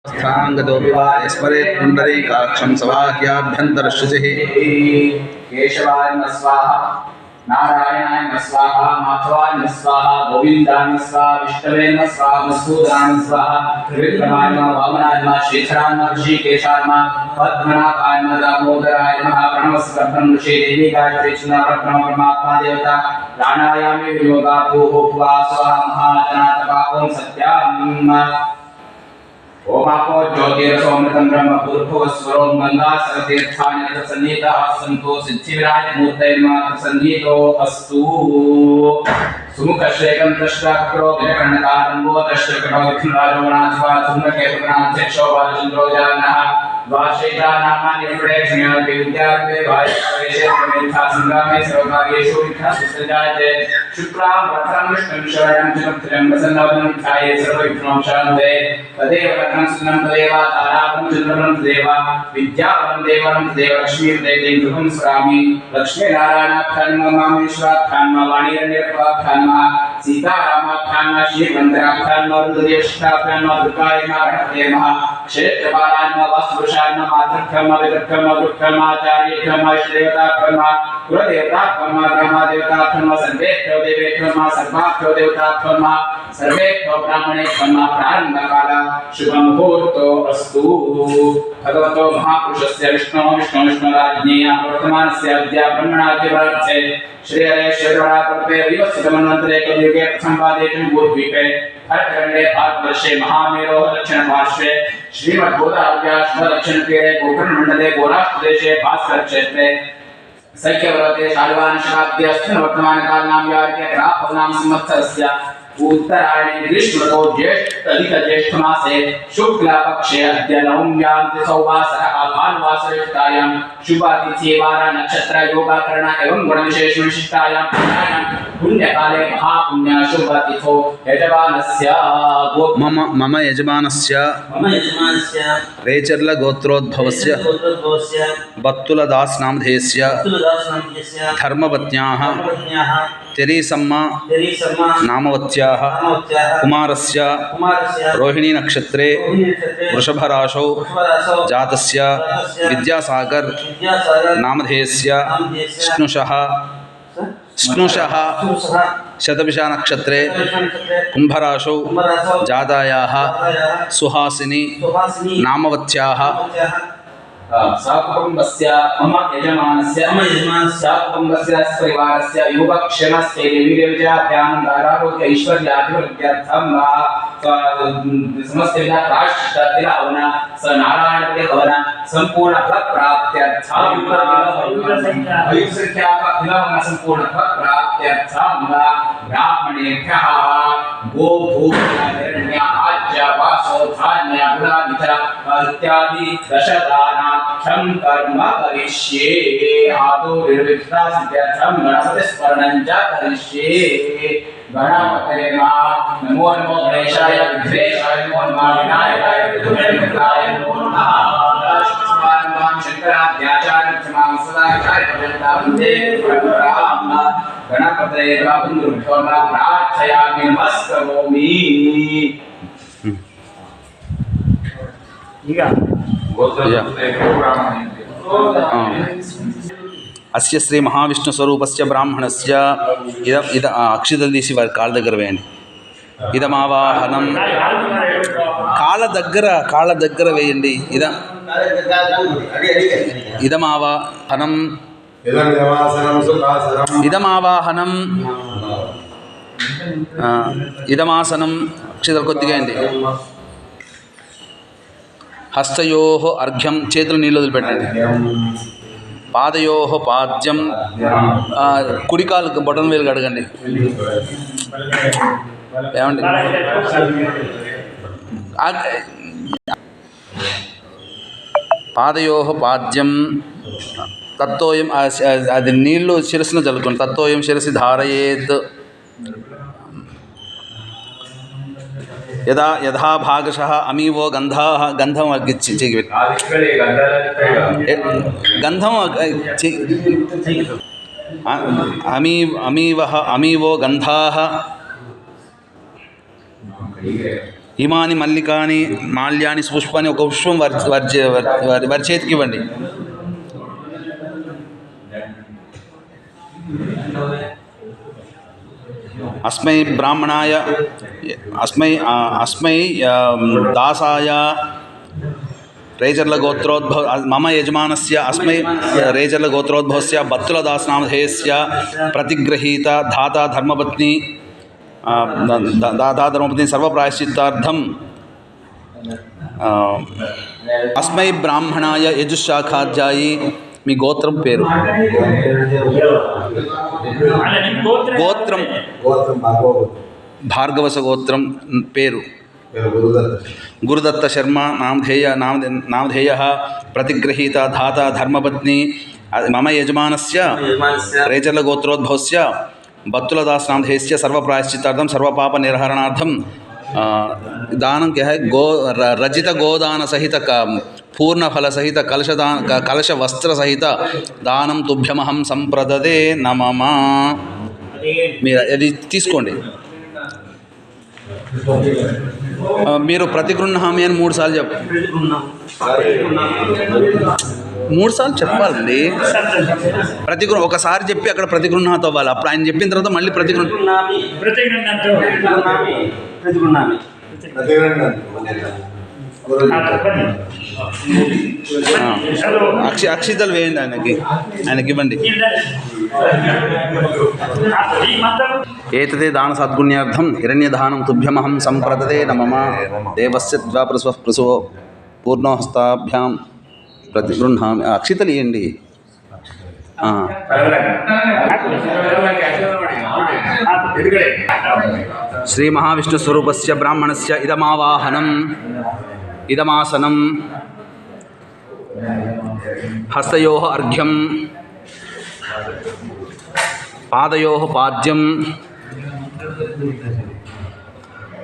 स्थांगतोऽपि वा स्मरेत् पुण्डरीकाक्षं सवाक्याभ्यन्तरशुचिः। केशवाय नमः स्वाहा, नारायणाय नमः स्वाहा, माधवाय नमः स्वाहा, गोविन्दाय नमः स्वाहा, विष्णवे नमः स्वाहा, मधुसूदनाय नमः स्वाहा, त्रिविक्रमाय नमः, वामनाय नमः, शीघ्राय नमः, ऋषिकेशाय नमः, पद्मनाभाय नमः, दामोदराय नमः, प्रणवस्कर्तं ऋषि देवी गायत्री चूर्ण परमात्मा देवता प्राणायामे वियोगा भूः भुवा स्वाहा महाजनातपा ओम सत्याम्। ओम आपो ज्योतिरसोमृतं ब्रह्म भूर्भुवस्वरो गंगा सरतीर्थानि सन्निहितः सन्तो सिद्धिविनायक मूर्तये नमः सन्निहितो अस्तु। सुमुखश्रेकं तष्टाकरो विकर्णकारम्बो तष्टकटो विघ्नराजोनाथवा सुमुखेतुनाथेक्षो बालचन्द्रो जानः वाशेता नामानि विप्रेक्षणीय विद्यार्थे वायुप्रवेशे प्रमेधा संग्रामे सर्वकार्येषु विघ्नः सुसृजायते। शुक्लां वरदं विष्णुं शरणं चतुर्थं प्रसन्नवदनं ध्याये सर्वविघ्नोपशान्तये। तदेव लग्नं सुन्नं तदेव तारापं चन्द्रं तदेव विद्यावनं देवनं तदेव लक्ष्मीं देवीं गृहं स्मरामि। लक्ष्मीनारायणाख्यां मामेश्वराख्यां वाणीरण्यपाख्यां सीतारामाख्यां श्रीमन्दिराख्यां रुद्रदेवष्टाख्यां दुर्गाय गणपते नमः। क्षेत्रपालाय नमः, वास्तुपुरुषाय नमः, मातृभ्यं मरुभ्यं मधुभ्यं आचार्येभ्यं इष्टदेवताभ्यं कुलदेवताभ्यं ग्रामदेवताभ्यं सर्वेभ्यो देवेभ्यो सर्वाभ्यो देवताभ्यं सर्वेभ्यो ब्राह्मणेभ्यं प्रारम्भकाल शुभमुहूर्तो अस्तु। भगवतो महापुरुषस्य विष्णोराज्ञेय वर्तमानस्य विद्या ब्रह्मणाद्यवर्थे श्रीहरे श्रीवराकल्पे विवत्समन्वन्तरे कलियुगे प्रथमपादे जम्बूद्वीपे हरखण्डे भारतवर्षे महामेरोः दक्षिणपार्श्वे श्रीमद्गोदावरीश्वर दक्षिणतीरे गोकर्णमण्डले गोराष्ट्रदेशे भास्करक्षेत्रे सख्यपर्वते शालिवाहनशताब्द्यस्मिन् वर्तमानकालनां यार्के ग्राफनां संवत्सरस्य उत्तरायणे ग्रीष्मऋतौ ज्येष्ठमासे शुक्लपक्षे अद्य नवम्यां तिथौवासरः भानुवासरयुक्तायां शुभातिथि वारा नक्षत्र योगाकरण एवं गुणविशेषविशिष्टायां पुण्यकाले महापुण्य शुभतिथौ यजमानस्य मम यजमानस्य रेचर्ल गोत्रोद्भवस्य बत्तुलदास नामधेयस्य धर्मपत्न्याः तेरीसम्मा नामवत्याः कुमारस्य रोहिणी नक्षत्रे वृषभराशौ जातस्य विद्यासागर नामधेयस्य स्नुषः शतभिषा नक्षत्रे कुंभराशौ जातायाः सुहासिनी नामवत्याः सहकुटुम्बस्य मम यजमानस्य सहकुटुम्बस्य परिवारस्य योगक्षेमस्य विजयाभ्यानन्दारोग्य ऐश्वर्याभिवृद्ध्यर्थं समस्त विधा प्रायश्चित्ततिलावना स नारायणदेवहवन संपूर्ण फलप्राप्त्यर्थं आयुर्संख्याकतिलावना संपूर्ण फलप्राप्त्यर्थं ब्राह्मणेभ्यः गोभूषणनिर्ण्य आज्य वासो धान्य गुणादिच इत्यादि दशदानाख्यं कर्म करिष्ये। आदौ निर्विघ्नसिद्ध्यर्थं गणपतिस्मरणं च करिष्ये। गणपतये नमः। नमो नमो गणेशाय विघ्नेशाय नमो नमः विनायकाय विघ्नविनाशाय नमो नमः। शंकराचार्यमां सदाचार्यपर्यन्तां वन्दे परम्परां। गणपतये नमः। गुरुभ्यो नमः प्रार्थयामि नमस्करोमि। अस्य श्री महाविष्णु स्वरूपस्य ब्राह्मणस्य इद अक्षितలు తీసి వారి కాళ్ళ దగ్గర వేయండి. ఇదమావాహనం కాళ్ళ దగ్గర వేయండి. ఇదమావాహనం ఇదమాసనం అక్షితలు కొద్దిగా వేయండి. హస్తయోః అర్ఘ్యం చేతులు నీళ్ళు వదిలిపెట్టండి. పాదయోః పాద్యం కుడికాలు బొటన వేలు కడగండి. ఏమండి పాదయోః పాద్యం తత్తోయం అది నీళ్లు శిరస్సును చల్లుకోండి. తత్తోయం శిరసి ధారయేత్ यदा यथा भागशः अमीवो गंधाः गंधम गंधम अमीवः अमीवो गंधाः ఇమాని మల్లికాని మాల్యాని పుష్పాన్ని ఒక పుష్పం వారి చేతికి ఇవ్వండి. అస్మై బ్రాహ్మణాయ అస్మై దాసాయ రేచర్ల గోత్రోద్భవ మమ యజమానస్య అస్మై రేచర్ల గోత్రోద్భవస్య బత్తులదాసనామధేయస్య ప్రతిగృహీత ధాతా ధర్మపత్ని సర్వప్రాయశ్చిత్తార్థం అస్మై బ్రాహ్మణాయ యజుశాఖాధ్యాయి. మీ గోత్రం పేరు? గోత్రం భార్గవస గోత్రం పేరు గురుదత్త శర్మ. నామధేయ ప్రతిగృహీత ధాత ధర్మపత్ని మమ యజమానస్య రేచర్ల గోత్రోద్భవస్య బత్తులదాసనామధేయస్య సర్వప్రాయశ్చిత్తార్థం సర్వపాప నిర్హరణార్థం दानं क्या है गो रजित गोदान सहित पूर्ण फल सहित कलश वस्त्र सहित दानं तुभ्यमहं संप्रददे नमः. మీరు అది తీసుకోండి. మీరు ప్రతిగృహామి అని 3 సార్లు చెప్పాలండి. ఒకసారి చెప్పి అక్కడ ప్రతిగృహాత అవ్వాలి. అప్పుడు ఆయన చెప్పిన తర్వాత మళ్ళీ అక్షితలు వేయండి. ఆయనకి ఇవ్వండి. ఏతదే దాన సద్గుణ్యార్థం హిరణ్యదానం తుభ్యమహం సంప్రదదే నమః. దేవస్య ద్వాపరస్వ ప్రసవో పూర్ణోహస్తాభ్యాం ప్రతిగృహామి. అక్షితలు ఇవ్వండి. శ్రీ మహావిష్ణు స్వరూపస్య బ్రాహ్మణస్య ఇదమావాహనం ఇదమాసనం హస్తయోః అర్ఘ్యం పాదయోః పాద్యం.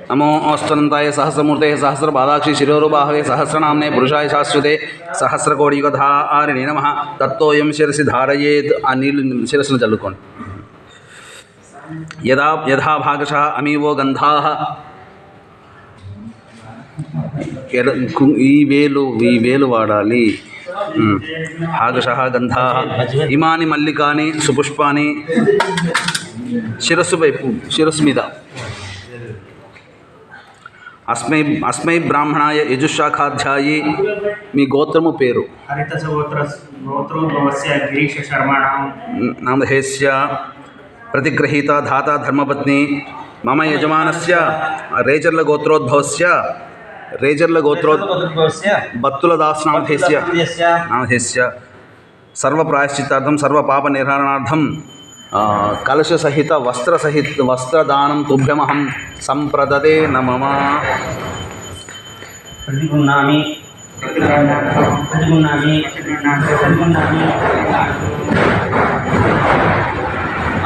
నమో అస్తనంతాయ సహస్రమూర్తే సహస్రపాదాక్షి శిరోరుబాహవే సహస్రనామ్నే పురుషాయ శాశ్వతే సహస్రకోటియుగధారిణే నమః. తత్తోయం శిరసి ధారయేత్. ఆ నీళ్ళు శిరస్సును చల్లుకోండి. యథా భాగశః అమీవో గంధాః. ఈ వేలు వాడాలి. భాగశః గంధాః ఇమాని మల్లికాని సుపుష్పాని. శిరస్సు మీద అస్మై బ్రాహ్మణాయ యజుశాఖాధ్యాయి. మీ గోత్రము పేరు? నామధేయస్య ప్రతిగృహీత ధాత ధర్మపత్ని మమ యజమానస్య రేచర్ల గోత్రోద్భవస్య బత్తులదాసనామధేయస్య సర్వప్రాయశ్చిత్తార్థం సర్వపాప నిర్హరణార్థం కలశ సహిత వస్త్రదానం తుభ్యమహం సంప్రదదే నమః.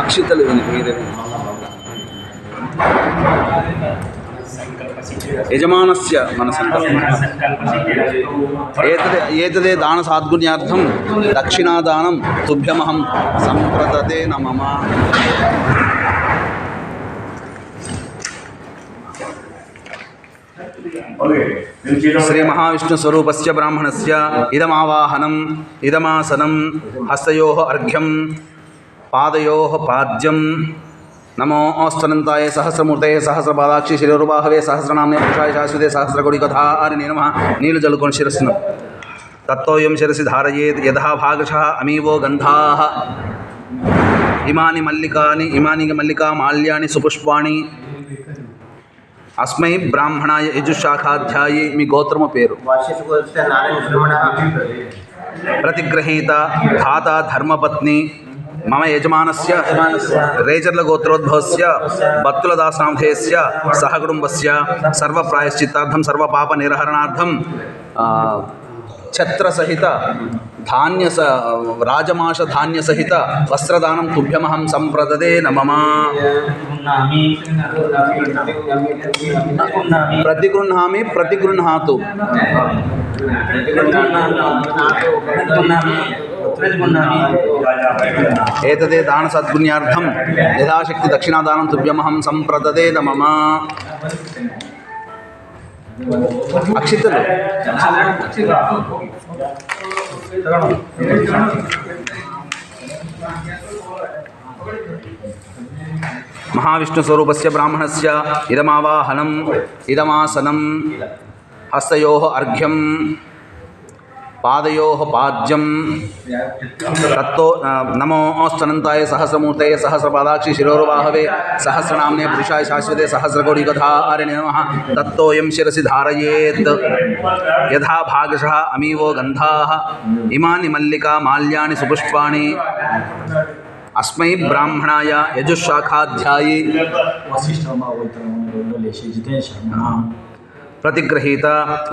అక్షితలు మీరే. యజమానస్య మన ఏతదే దాన సాద్గుణ్యార్థం దక్షిణాదానం తుభ్యమహం సంప్రదదే నమః. శ్రీ మహావిష్ణు స్వరూపస్య బ్రాహ్మణస్య ఇదమావాహనం ఇదమాసనం హస్తయోః అర్ఘ్యం పాదయోః పాద్యం. నమో అస్తనంతాయ సహస్రమూర్తే సహస్రపాదాక్షి శిరోరుబాహవే సహస్రనామ్నే పురుషాయ శాశ్వతే సహస్రకోటియుగధారిణే నమః. నీళ్లు జల్లుకొని శిరస్సును. తత్తోయం శిరసి ధారయేత్. యథా భాగశః అమీవో గంధాః ఇమాని మల్లికా మాల్యాని సుపుష్పాణి. అస్మై బ్రాహ్మణాయ యజుశాఖాధ్యాయి. మీ గోత్రము పేరు? ప్రతిగృహీత ధాత ధర్మపత్ని మమ యజమానస్య రేచర్ల గోత్రోద్భవస్య బత్తులదాసనామధేయస్య సహకుటుంబస్య సర్వప్రాయశ్చిత్తార్థం సర్వపాప నిర్హరణార్థం ఛత్ర సహిత రాజమాష ధాన్య సహిత వస్త్రదానం తుభ్యమహం సంప్రదదే నమః. ప్రతిగృహామి ప్రతిగృహాతు. ఏతదే దాన సద్గుణ్యార్థం యథాశక్తి దక్షిణాదానం తుభ్యమహం సంప్రదదే నమః. అక్షితలు महाविष्णुस्वरूपस्य ब्राह्मणस्य इदमावाहनम् इदमासनं हस्तयोः अर्घ्यं पादयोः पाद्यं तत्तो नमोऽस्तनन्ताय सहस्रमूर्तये सहस्रपादाक्षि शिरोरुबाहवे सहस्रनाम्ने पुरुषाय शाश्वते सहस्रकोटिकथारिणे नमः तत्तोऽयं शिरसि धारयेत् यथा भागशः अमीवो गन्धाः इमानि मल्लिका माल्यानि सुपुष्पाणि अस्मै ब्राह्मणाय यजुशाखाध्यायी प्रतिगृहीत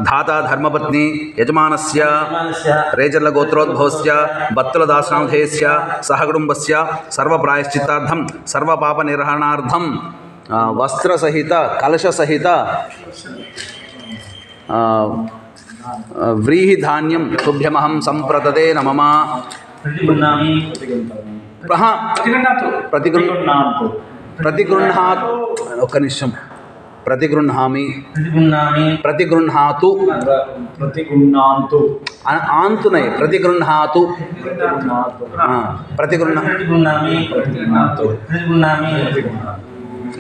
धाता धर्मपत्नी यजमानस्य रेचर्लगोत्रोद्भवस्य बत्तुलदासनामधेयस्य सहकुटुम्बस्य सर्वप्रायश्चित्तार्थं सर्वपापनिर्हरणार्थं वस्त्रसहित कलशसहित व्रीहिधान्यं तुभ्यमहं सम्प्रददे न मम प्रतिगृह्णात् ఒక్క నిమిషం प्रतिगृह्णातु आन्तुनय प्रतिगृह्णातु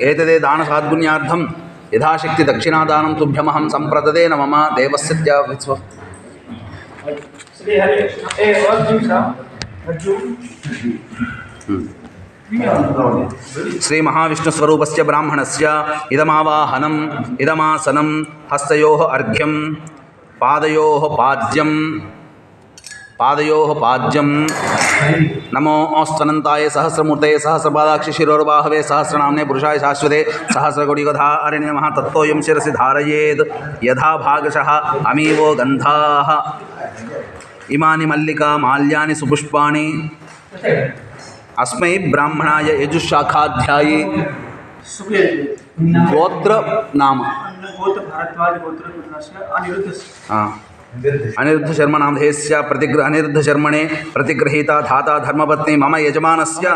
एतदे दानसाद्गुण्यार्थं यथाशक्ति दक्षिणादानं तुभ्यमहं सम्प्रददे न मम देवस्य विश्व श्री महाविष्णुस्वरूपस्य ब्राह्मणस्य इदमावाहनम् इदमासनं हस्तयोः अर्घ्यं पादयोः पाद्यं नमोऽस्तनन्ताय सहस्रमूर्तये सहस्रपादाक्षि शिरोर्बाहवे सहस्रनाम्ने पुरुषाय शाश्वते सहस्रकोटिकथारिणे नमः तत्तोऽयं शिरसि धारयेत् यथा भागशः अमीवो गन्धाः इमानि मल्लिका माल्यानि सुपुष्पाणि अस्मै ब्राह्मणाय यजुशाखाध्यायी गोत्र नाम अनिरुद्ध शर्मा नामधेयस्य अनिरुद्ध शर्मणे प्रतिगृहीता धाता धर्मपत्नी मम यजमानस्य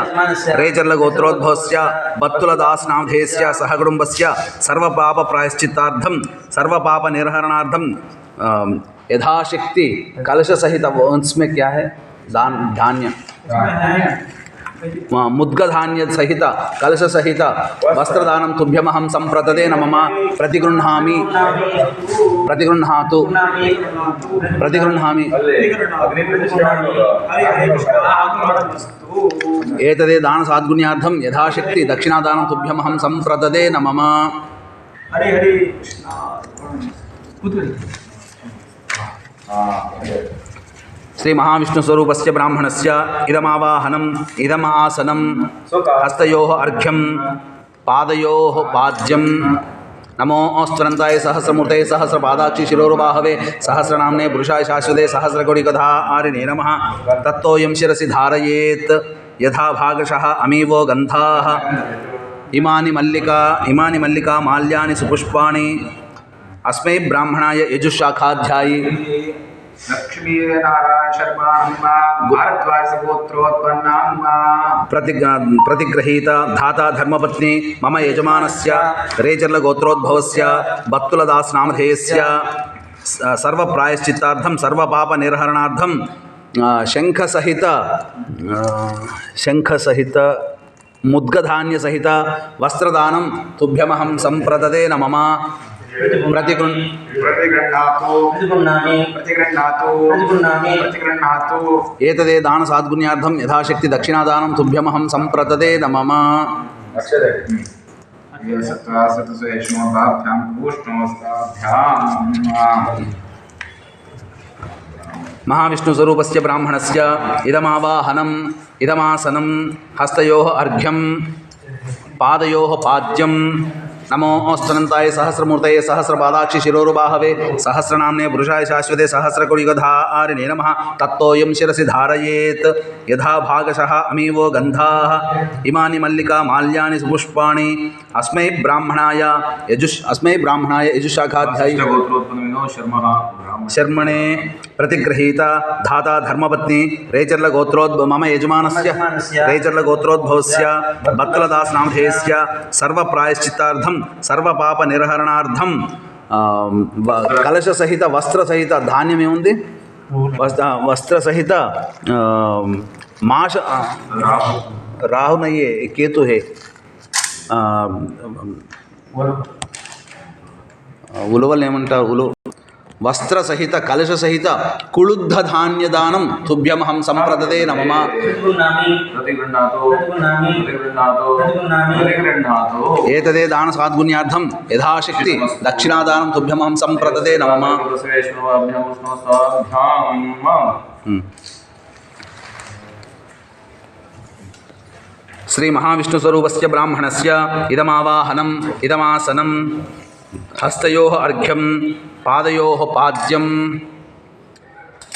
रेचर्लगोत्रोद्भवस्य बत्तुलदास नामधेयस्य सहकुटुम्बस्य सर्वपापप्रायश्चित्तार्थं सर्वपापनिर्हरणार्थं यथाशक्ति कलश सहित उसमें क्या है धान्य मुद्गधान्य सहित कलश सहित वस्त्रदानं तुभ्यमहं सम्प्रददे न मम प्रतिगृह्णातु एतदे दानसाद्गुण्यार्थं यथाशक्ति दक्षिणादानं तुभ्यमहं सम्प्रददे न मम श्री महाविष्णुस्वरूपस्य ब्राह्मणस्य इदमावाहनम् इदमासनं हस्तयोः अर्घ्यं पादयोः पाद्यं नमोऽस्तनन्ताय सहस्रमूर्तये सहस्रपादाक्षि शिरोरुबाहवे सहस्रनाम्ने पुरुषाय शाश्वते सहस्रकोटिकथारिणे नमः तत्तोऽयं शिरसि धारयेत् यथा भागशः अमीवो गन्धाः इमानि मल्लिका माल्यानि सुपुष्पाणि अस्मै ब्राह्मणाय यजुशाखाध्यायी लक्ष्मी नारायण शर्मा भारद्वाज गोत्रोत्पन्ना प्रतिगृहीत धाता धर्मपत्नी मम यजमानस्य रेचर्लगोत्रोद्भवस्य बत्तुलदास नामधेयस्य सर्वप्रायश्चित्तार्थं सर्वपापनिर्हरणार्थं शंखसहित मुद्गधान्य सहित वस्त्रदानं तुभ्यमहं सम्प्रददे न मम प्रतिगृह्णातु एतदे दानसाद्गुण्यार्थं यथाशक्ति दक्षिणादानं तुभ्यमहं सम्प्रददे न मम महाविष्णुस्वरूपस्य ब्राह्मणस्य इदमावाहनम् इदमासनं हस्तयोः अर्घ्यं पादयोः पाद्यं नमोऽस्तनन्ताय सहस्रमूर्तये सहस्रपादाक्षि शिरोरुबाहवे सहस्रनाम्ने पुरुषाय शाश्वते सहस्रकोटिकथारिणे नमः तत्तोऽयं शिरसि धारयेत् यथा भागशः अमीवो गन्धाः इमानि मल्लिका माल्यानि सुपुष्पाणि अस्मै ब्राह्मणाय यजुशाखाध्यायी शर्मणे प्रतिगृहीत धाता धर्मपत्नी मम यजमानस्य रेचर्लगोत्रोद्भवस्य बत्तुलदास नामधेयस्य सर्वप्रायश्चित्तार्थं सर्वपापनिर्हरणार्थं కలశ సహిత వస్త్ర సహిత ధాన్యం ఏముంది? వస్త్ర సహిత మాష రాహు నయ్యే కేతు హే ఉలువలు ఏమంటారు? వస్త్ర సహిత కలశ సహిత కుళుద్ధ ధాన్య దానం తుభ్యమహం సంప్రదదే నమః. ఏతదే దాన సాద్గుణ్యార్థం యథాశక్తి దక్షిణాదానం తుభ్యమహం సంప్రదదే నమః. శ్రీ మహావిష్ణు స్వరూపస్య బ్రాహ్మణస్య ఇదమావాహనం ఇదమాసనం హస్తయోః అర్ఘ్యం పాదయోః పాద్యం.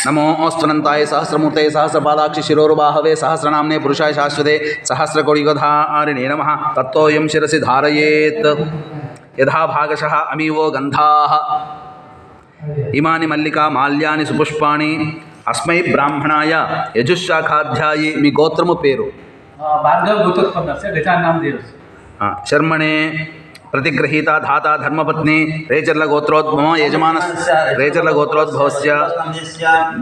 నమోऽस्तुनन्ताय सहस्रमूर्तये सहस्रपादाक्षि शिरोरुबाहवे सहस्रनाम्ने पुरुषाय शाश्वते सहस्रकोटिगधारिणे नमः. तत्तोऽयं शिरसि धारयेत्. यथा भागशः अमीवो गन्धाः इमानि मल्लिका माल्यानि सुपुष्पाणि अस्मै ब्राह्मणाय यजुःशाखाध्यायी. మీ గోత్రము పేరు? भार्गव गोत्रोत्पन्नस्य गजानाम देवस्य. शर्मणे प्रतिगृहीत धाता धर्मपत्नी रेचर्ल गोत्रोद्भव यजमान रेचर्ल गोत्रोद्भवस्य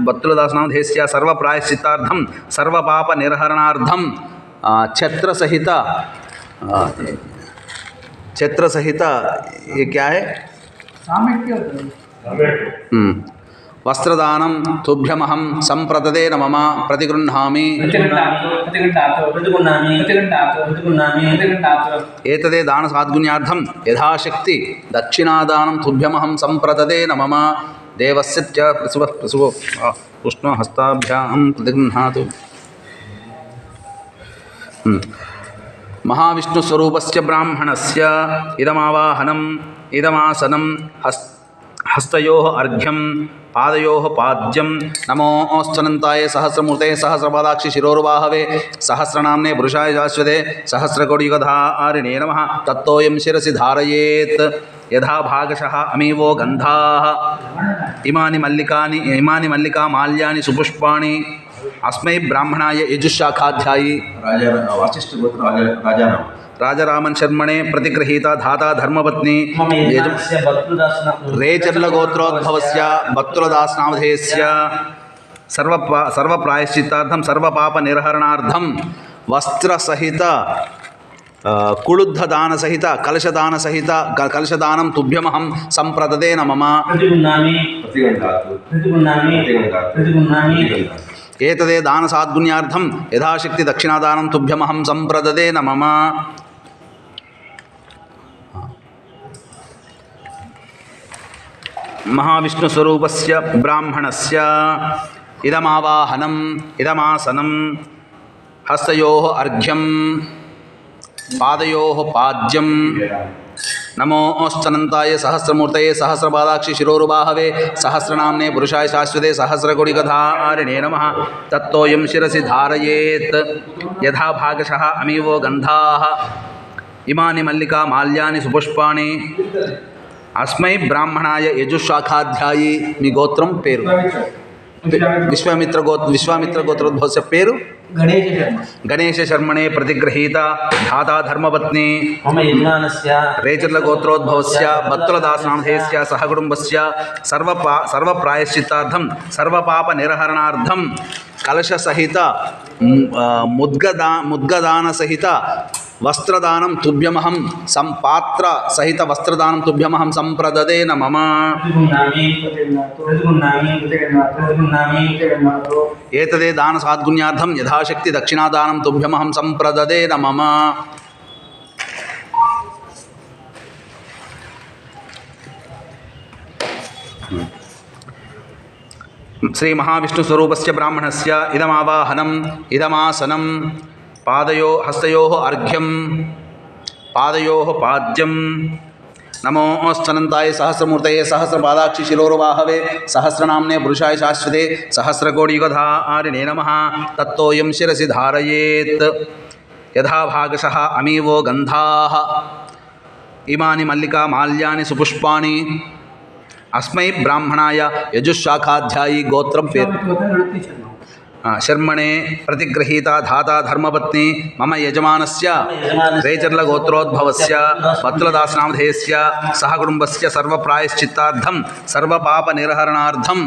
बत्रुदासनामधेयस्य सर्वप्रायश्चित्तार्थं सर्वपापनिर्हरणार्थं छत्र सहित ये क्या है? वस्त्रदानं तुभ्यमहं संप्रददे नमः. प्रतिगृह्णामि. एतदे दानसाद्गुण्यार्थं यथाशक्ति दक्षिणादानं तुभ्यमहं संप्रददे नमः. देवस्य च प्रसुव उष्णहस्ताभ्यां प्रतिगृह्णातु. महाविष्णुस्वरूपस्य ब्राह्मणस्य इदमावाहनम् इदमासनं हस्तयोः अर्घ्यं पादयोः पाद्यं. नमोऽस्तुनन्ताय सहस्रमूर्तये सहस्रपादाक्षि शिरोरुबाहवे सहस्रनाम्ने पुरुषाय शाश्वते सहस्रकोटिगधारिणे नमः. तत्तोऽयं शिरसि धारयेत्. यथा भागशः अमीवो गन्धाः इमानि मल्लिका माल्यानि सुपुष्पाणि अस्मै ब्राह्मणाय यजुःशाखाध्यायी. राजारामन् शर्मणे प्रतिगृहीत धाता धर्मपत्नी रेचर्ल गोत्रोद्भवस्य बत्रुदासनामधेयस्य सर्वप्रायश्चित्तार्थं सर्वपापनिर्हरणार्थं वस्त्रसहित कुळुद्धदान सहित कलशदान सहित कलशदानं तुभ्यमहं संप्रददे नमः. एतदे दानसाद्गुण्यार्थं यथाशक्ति दक्षिणादानं तुभ्यमहं संप्रददे नमः. महाविष्णुस्वरूपस्य ब्राह्मणस्य इदमावाहनम् इदमासनं हस्तयोः अर्घ्यं पादयोः पाद्यं. नमोऽस्तुनन्ताय सहस्रमूर्तये सहस्रपादाक्षि शिरोरुबाहवे सहस्रनाम्ने पुरुषाय शाश्वते सहस्रकोटिगधारिणे नमः. तत्तोऽयं शिरसि धारयेत्. यथा भागशः अमीवो गन्धाः इमानि मल्लिका माल्यानि सुपुष्पाणि अस्मै ब्राह्मणाय यजुःशाखाध्यायी. మీ గోత్రం పేరు? విశ్వామిత్ర గోత్రోద్భవస్య పేరు గణేశ శర్మణే प्रतिगृहीत धाता धर्मपत्नी रेचर्ल गोत्रोद्भवस्य बत्रुदासनामधेयस्य सहकुटुम्बस्य सर्वप्रायश्चित्तार्थं सर्वपापनिर्हरणार्थं कलशसहित मुद्गदान सहित वस्त्रदानं तुभ्यमहं संपात्र सहित वस्त्रदानं तुभ्यमहं संप्रददे नमः. एतदे दानसाद्गुण्यार्थं यथाशक्ति दक्षिणादानं तुभ्यमहं संप्रददे नमः. श्री महाविष्णुस्वरूपस्य ब्राह्मणस्य इदमावाहनम् इदमासनं हस्तयोः अर्घ्यं पादयोः पाद्यं. नमोऽस्तुनन्ताय सहस्रमूर्तये सहस्रपादाक्षि शिरोरुबाहवे सहस्रनाम्ने पुरुषाय शाश्वते सहस्रकोटिगधारिणे नमः. तत्तोऽयं शिरसि धारयेत्. यथा भागशः अमीवो गन्धाः इमानि मल्लिका माल्यानि सुपुष्पाणि अस्मै ब्राह्मणाय यजुःशाखाध्यायी. గోత్రం పేరు? శర్మణే ప్రతిగృహీత ధాతా ధర్మపత్ని మమ యజమానస్య రేచర్ల గోత్రోద్భవస్య బత్తులదాసనామధేయస్య సహ కుటుంబస్య సర్వప్రాయశ్చిత్తార్థం సర్వపాప నిర్హరణార్థం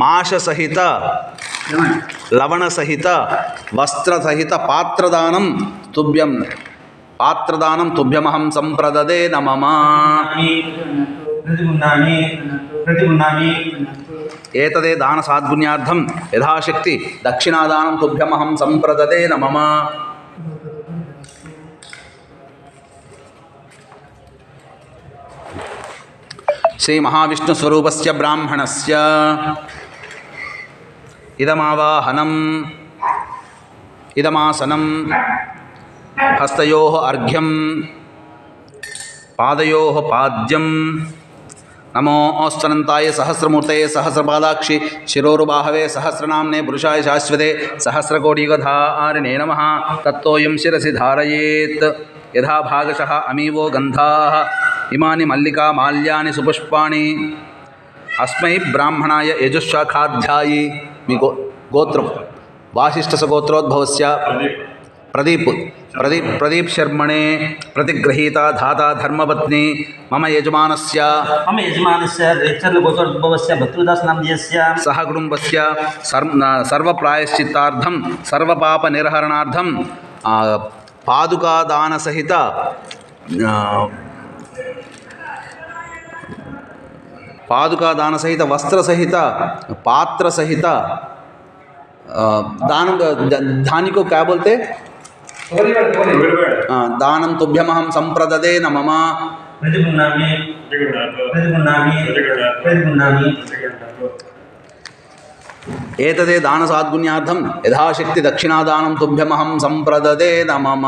మాషసహిత లవణసహిత వస్త్రసహిత పాత్రదానం తుభ్యమహం సంప్రదదే నమమ. ఏతదే దాన సాద్గుణ్యార్థం యథాశక్తి దక్షిణాదానం తుభ్యమహం సంప్రదదే నమమ. శ్రీ మహావిష్ణుస్వరూపస్య బ్రాహ్మణస్య ఇదమావాహనం ఇదమాసనం హస్తయోః అర్ఘ్యం పాదయోః పాద్యం నమోऽस्तनन्ताय सहस्रमूर्तये सहस्रपादाक्षि शिरोरुबाहवे सहस्रनाम्ने पुरुषाय शाश्वते सहस्रकोटियुगधारिणे नमः. तत्तोऽयं शिरसि धारयेत् यथा भागशः अमीवो गन्धाः इमानि मल्लिका माल्यानि सुपुष्पाणि अस्मै ब्राह्मणाय यजुःशाखाध्यायी. మీ గోత్రం వాసిష్ఠసగోత్రోద్భవస్య ప్రదీప్ శర్మణే ప్రతిగృహీత ధాతా ధర్మపత్ని మమ యజమానస్య రేచర్ల గోత్రోద్భవస్య భక్తుదాసనామధేయస్య సహ కుటుంబస్య సర్వప్రాయశ్చిత్తార్థం సర్వపాప నిర్హరణార్థం పాదుకాదానసహిత వస్త్రసహిత పాత్రసహిత दानम धान्य को क्या बोलते? दानम तुभ्यमहं संप्रददे नमः. एतदे दान साद्गुण्यार्थं यथाशक्ति दक्षिणादानं तुभ्यमहं संप्रददे नमः.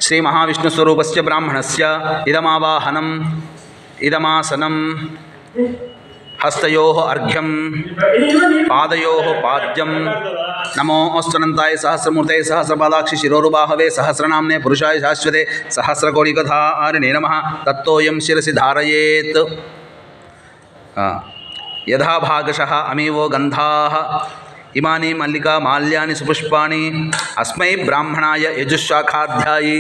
श्री महाविष्णुस्वरूपस्य ब्राह्मणस्य इदमावाहनं इदमासनं हस्तयोः अर्घ्यं पादयोः पाद्यं नमोऽस्तनन्ताय सहस्रमूर्तये सहस्रपादाक्षि शिरोरुबाहवे सहस्रनाम्ने पुरुषाय शाश्वते सहस्रकोटियुगधारिणे नमः. तत्तोऽयं शिरसि धारयेत् यथा भागशः अमीवो गन्धाः इमानि मल्लिका माल्यानि सुपुष्पाणि अस्मै ब्राह्मणाय यजुःशाखाध्यायी.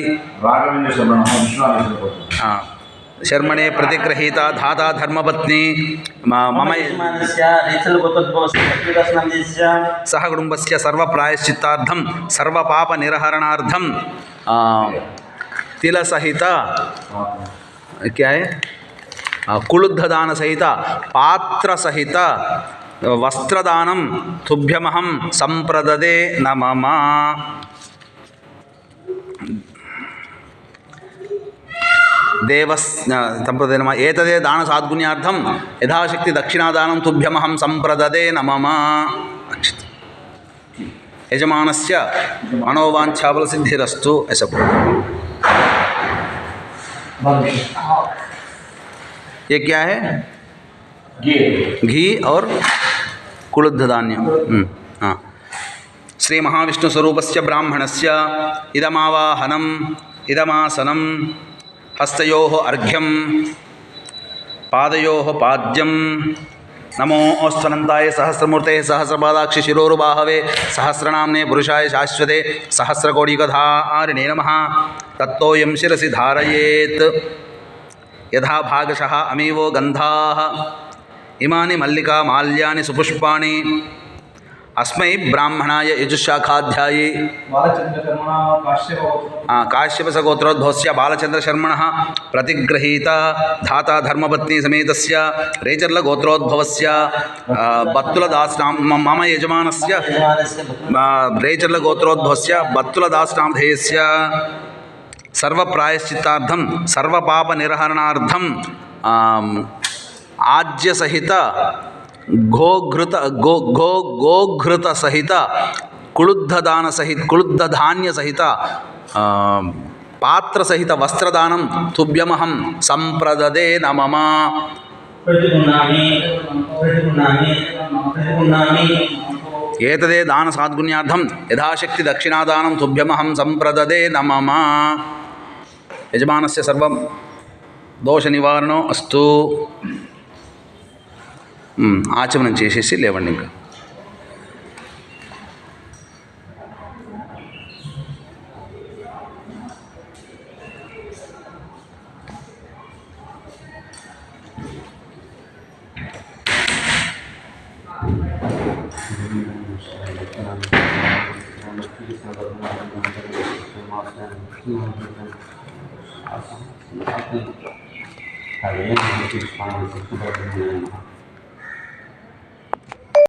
शर्मणे प्रतिगृहीता धाता धर्मपत्नी मम सह कुटुंबस्य सर्वप्रायश्चित्तार्थं सर्वपापनिर्हरणार्थं तिलसहित क्या है कुलुद्धदान सहित पात्र सहित वस्त्रदानं तुभ्यमहं संप्रददे नमः. संप्रददे नमः. एतदे दान साद्गुण्यार्थं यथाशक्ति दक्षिणादानं तुभ्यमहं संप्रददे नमः. यजमानस्य मनोवाञ्छाफलसिद्धिरस्तु. ऐसा ये क्या है? घी और कुलुद्ध धान्य. हाँ. श्री महाविष्णु स्वरूपस्य ब्राह्मणस्य इदमावाहनं इदमासनं हस्तयोः अर्घ्यं पादयोः पाद्यं नमोऽस्तनन्ताय सहस्रमूर्तये सहस्रपादाक्षि शिरोरुबाहवे सहस्रनाम्ने पुरुषाय शाश्वते सहस्रकोटियुगधारिणे नमः. तत्तोऽयं शिरसि धारयेत् यथा भागशः अमीवो गन्धाः इमानि मल्लिका माल्यानि सुपुष्पाणि अस्मै ब्राह्मणाय यजुःशाखाध्यायी. काश्यपसगोत्रोद्भवस्य बालचन्द्रशर्मणः प्रतिगृहीता धाता धर्मपत्नी समेतस्य रेचर्लगोत्रोद्भवस्य बत्तुलदासनाम मम यजमानस्य रेचर्लगोत्रोद्भवस्य बत्तुलदासनामधेयस्य सर्वप्रायश्चित्तार्थं सर्वपापनिर्हरणार्थं आज्य सहित गोघृत सहित कुलुद्धदान सहित कुलुद्धधान्य सहित పాత్రసహిత వస్త్రదానం తుభ్యమహం సంప్రదదే నమమ. ఏతదే దాన సాద్గుణ్యార్థం యథాశక్తి దక్షిణాదానం తుభ్యమహం సంప్రదదే నమమ. యజమానస్య సర్వం దోష నివారణో అస్తు. ఆచమనం చేసేసి లేవండి ఇంకా. అదే